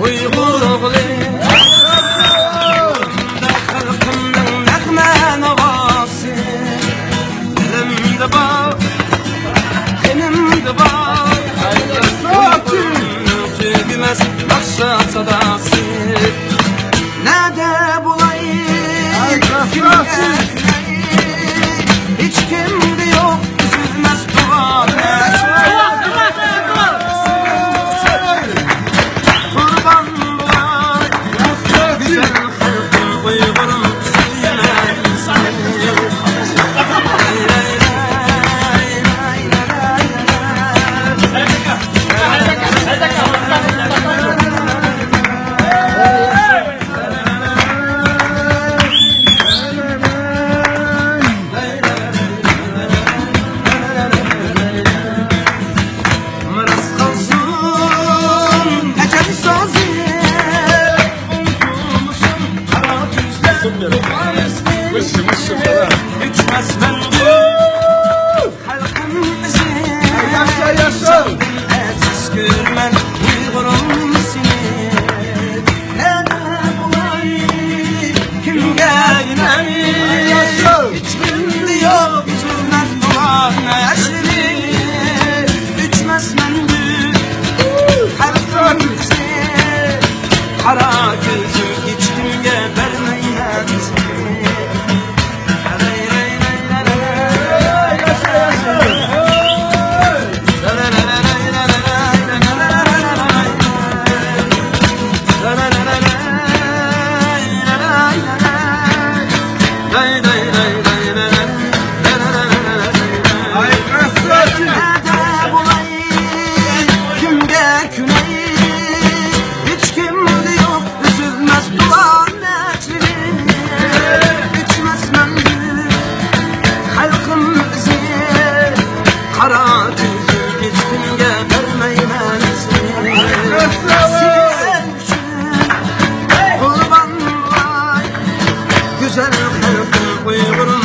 Uygur oğlu halkımның nəğmə nağası dilimdə var benimdə var Uyğurun tügüməz naxşa sadası Nədə bulayım kimdə hiç kimdə yox üzülməz duvar Kurban bular güzel halkım Uyğurun suyemez Üçmez bende halkım bizi Aziz görmen Uyğurum seni Nədə bulayım kimdə günəmi Hiç kimdə yox üzülməz bular nəşri Üçmez bende halkım bizi Qara gözüm hiç kimə verməyən seni Güzel halkım Uyğurum